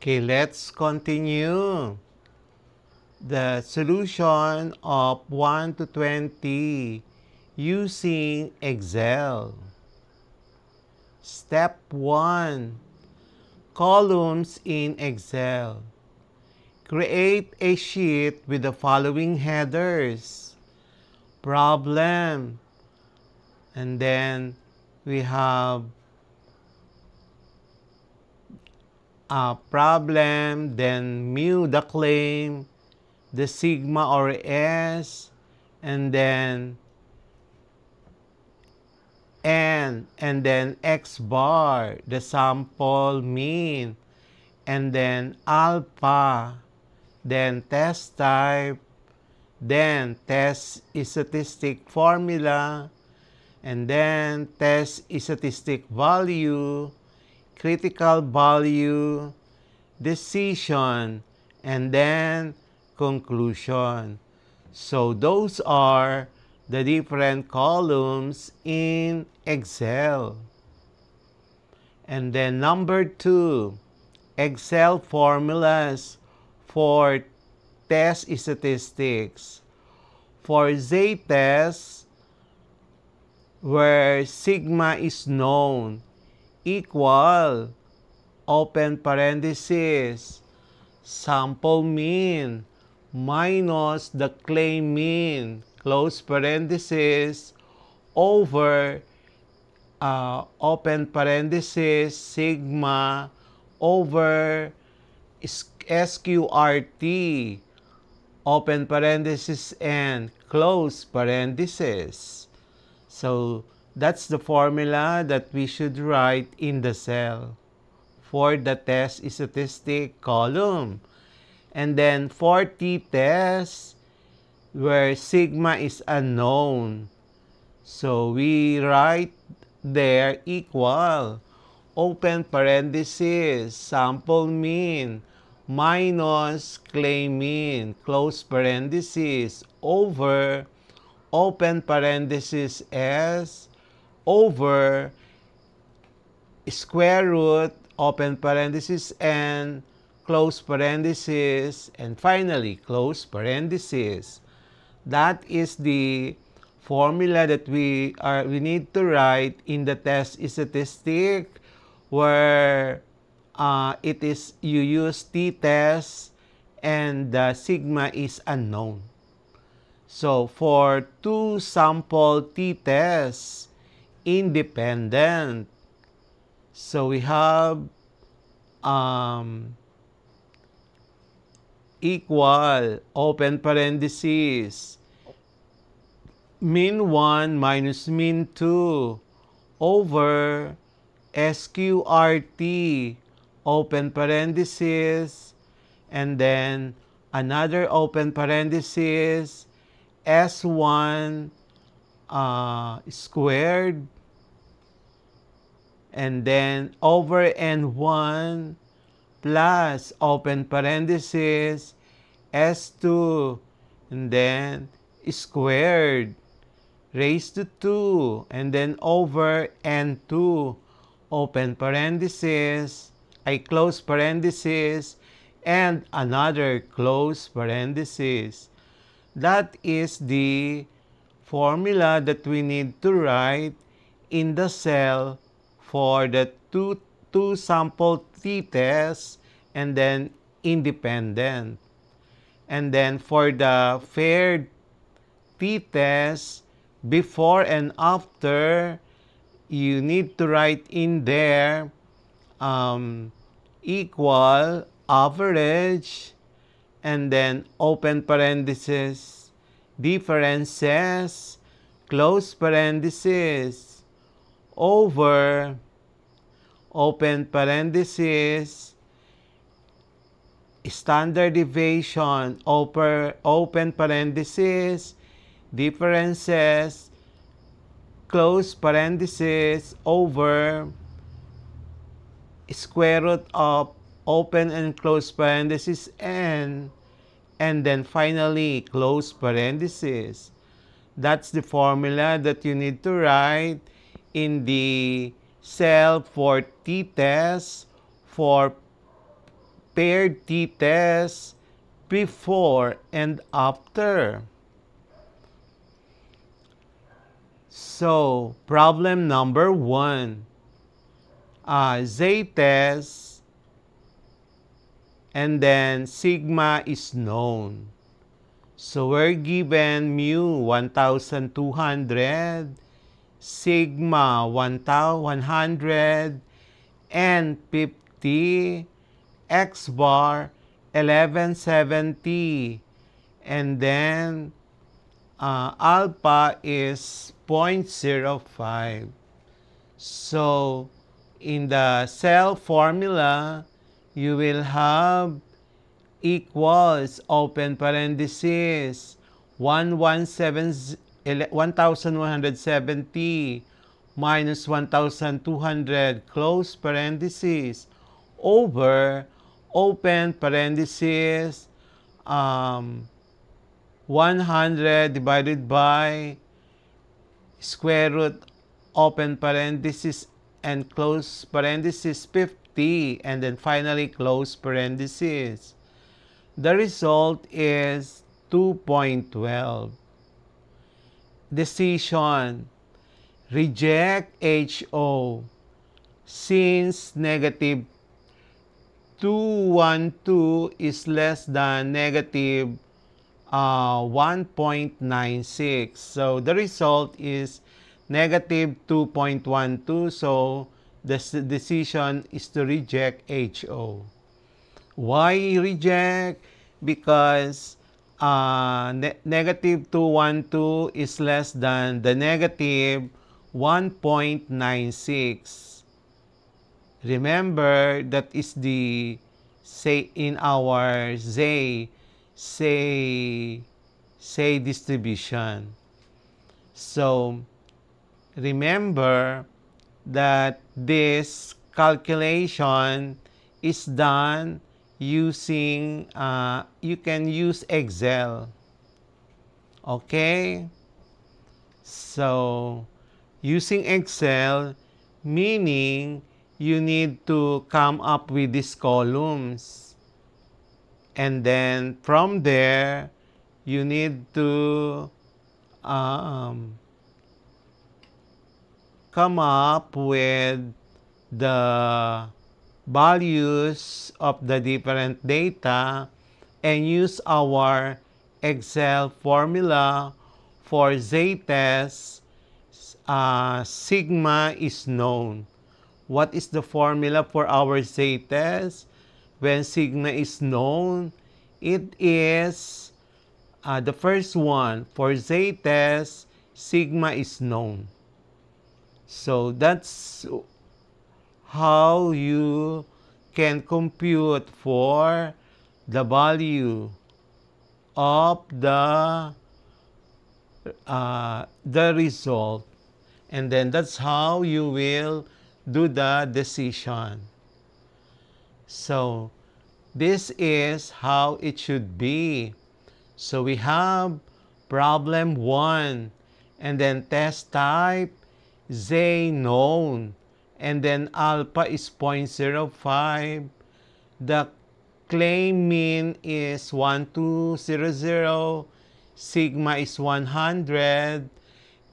Okay, let's continue. The solution of 1 to 20 using Excel. Step 1. Columns in Excel. Create a sheet with the following headers. Problem. And then we have a problem, then mu the claim, the sigma or S, and then N, and then X bar, the sample mean, and then alpha, then test type, then test statistic formula, and then test statistic value, critical value, decision, and then conclusion. So those are the different columns in Excel. And then number 2, Excel formulas for test statistics. For z-test, where sigma is known, equal, open parenthesis, sample mean minus the claim mean, close parenthesis, over open parenthesis, sigma over SQRT, open parenthesis, and close parenthesis. So that's the formula that we should write in the cell for the test statistic column. And then for t-test, where sigma is unknown, so we write there equal, open parenthesis, sample mean minus claim mean, close parenthesis, over open parenthesis S over square root, open parenthesis, and close parenthesis, and finally close parenthesis. That is the formula that we need to write in the test statistic, where it is you use t-test and the sigma is unknown. So for 2 sample t-tests independent, so we have equal, open parenthesis, min 1 minus min 2 over SQRT, open parenthesis, and then another open parenthesis, S1 squared, and then over N1 plus open parenthesis, S2, and then squared raised to 2, and then over N2, open parenthesis, close parenthesis, and another close parenthesis. That is the formula that we need to write in the cell for the two sample t-tests and then independent. And then for the paired t-test, before and after, you need to write in there equal, average, and then open parenthesis, differences, close parenthesis, over open parenthesis, standard deviation, open parenthesis, differences, close parenthesis, over square root of open and close parenthesis n, and then finally close parenthesis. That's the formula that you need to write in the cell for t-test for paired t-test before and after. So, problem number 1. Z-test and then sigma is known. So, we're given mu 1,200, sigma 100, and 50, x bar 1170, and then alpha is 0.05. So, in the cell formula, you will have equals, open parenthesis, 1,170 minus 1,200, close parenthesis, over, open parenthesis, 100 divided by square root, open parenthesis, and close parenthesis, 50, and then finally close parenthesis. The result is 2.12. Decision: reject HO since negative 212 is less than negative 1.96. So the result is negative 2.12. So the decision is to reject HO. Why reject? Because negative 212 is less than the negative 1.96. Remember, that is the, say, in our say distribution. So, remember that this calculation is done using, you can use Excel. Okay? So, using Excel, meaning you need to come up with these columns. And then from there, you need to come up with the values of the different data and use our Excel formula for z-test. Sigma is known. What is the formula for our z-test? When sigma is known, it is the first one. For z-test, sigma is known. So that's how you can compute for the value of the result. And then that's how you will do the decision. So this is how it should be. So we have problem 1, and then test type, Z known, and then alpha is 0.05. The claim mean is 1200, sigma is 100,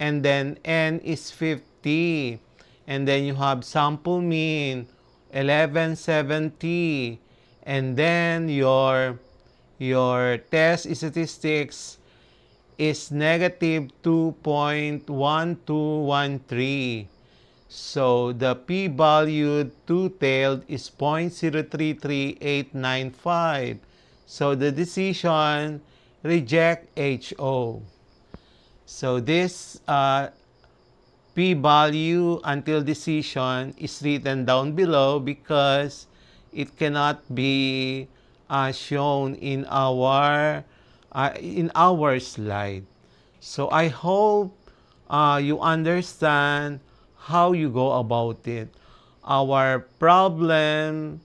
and then n is 50. And then you have sample mean 1170, and then your test statistics is negative 2.1213. So the p-value two-tailed is 0.033895. So the decision, reject HO. So this p-value until decision is written down below because it cannot be shown in our slide. So I hope you understand how you go about it. Our problem,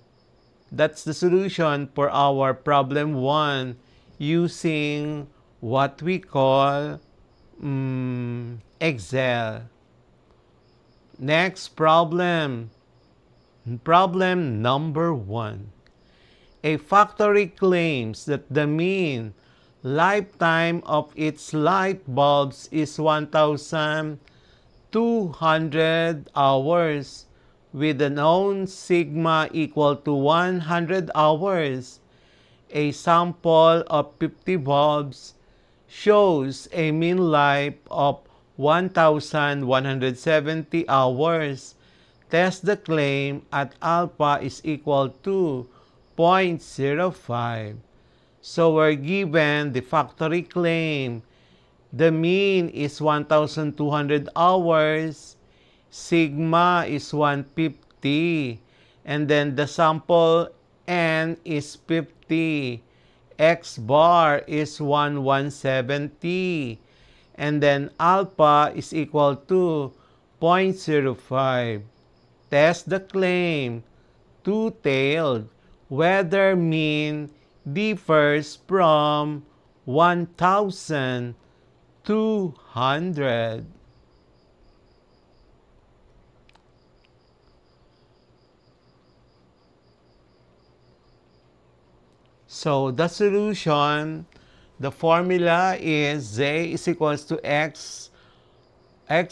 that's the solution for our problem 1 using what we call Excel. Next problem. Problem number 1. A factory claims that the mean lifetime of its light bulbs is 1,200 hours, with a known sigma equal to 100 hours. A sample of 50 bulbs shows a mean life of 1,170 hours. Test the claim at alpha is equal to 0.05. So we're given the factory claim. The mean is 1,200 hours. Sigma is 150. And then the sample N is 50. X bar is 1,170. And then alpha is equal to 0.05. Test the claim. Two-tailed. Whether mean differs from 1,200. So the solution, the formula is Z is equals to X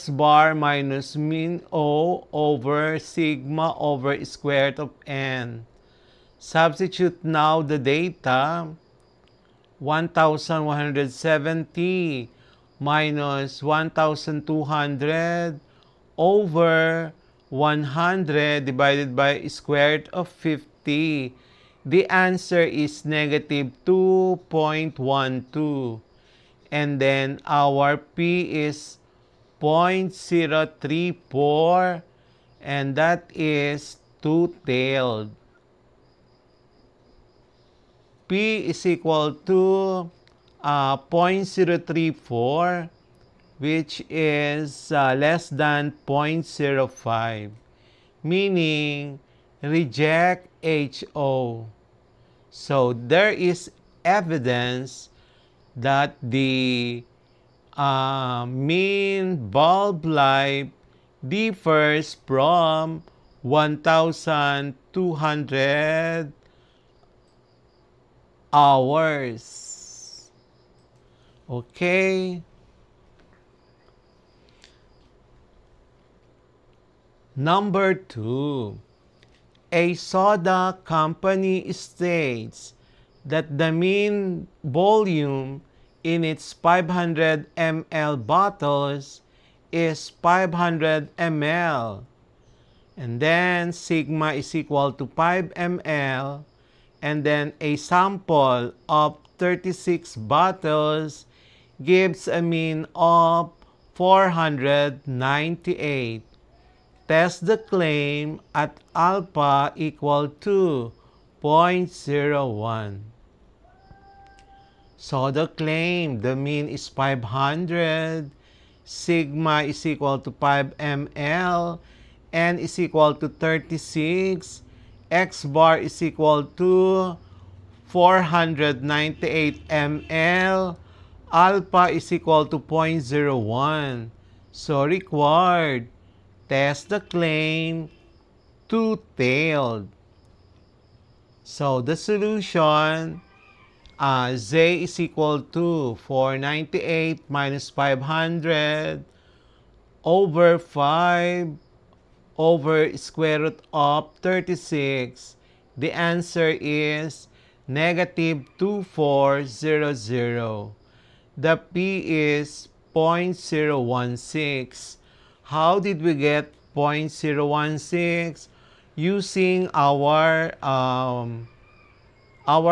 bar minus mean O over sigma over square root of N. Substitute now the data. 1,170 minus 1,200 over 100 divided by square root of 50. The answer is negative 2.12. And then our P is 0.034, and that is two-tailed. P is equal to 0.034, which is less than 0.05, meaning reject HO. So there is evidence that the mean bulb life differs from 1,200 hours. Okay. Number 2. A soda company states that the mean volume in its 500 ml bottles is 500 ml. And then sigma is equal to 5 ml. And then a sample of 36 bottles gives a mean of 498. Test the claim at alpha equal to 0.01. So the claim, the mean is 500, sigma is equal to 5 ml, N is equal to 36, X bar is equal to 498 ml, alpha is equal to 0.01. So required, test the claim, two-tailed. So the solution, Z is equal to 498 minus 500 over 5 over square root of 36. The answer is negative 2400. The P is 0.016. How did we get 0.016? Using our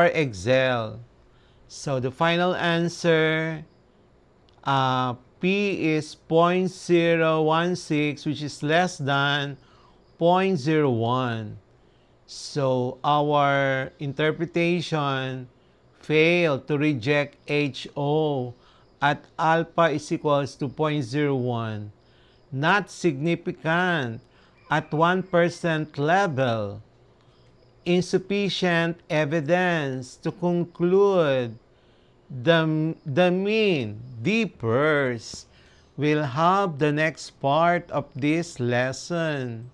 Excel. So the final answer, P is 0.016, which is less than 0.01. So our interpretation failed to reject HO at alpha is equals to 0.01. Not significant at 1% level. Insufficient evidence to conclude the mean differs. We'll have the next part of this lesson.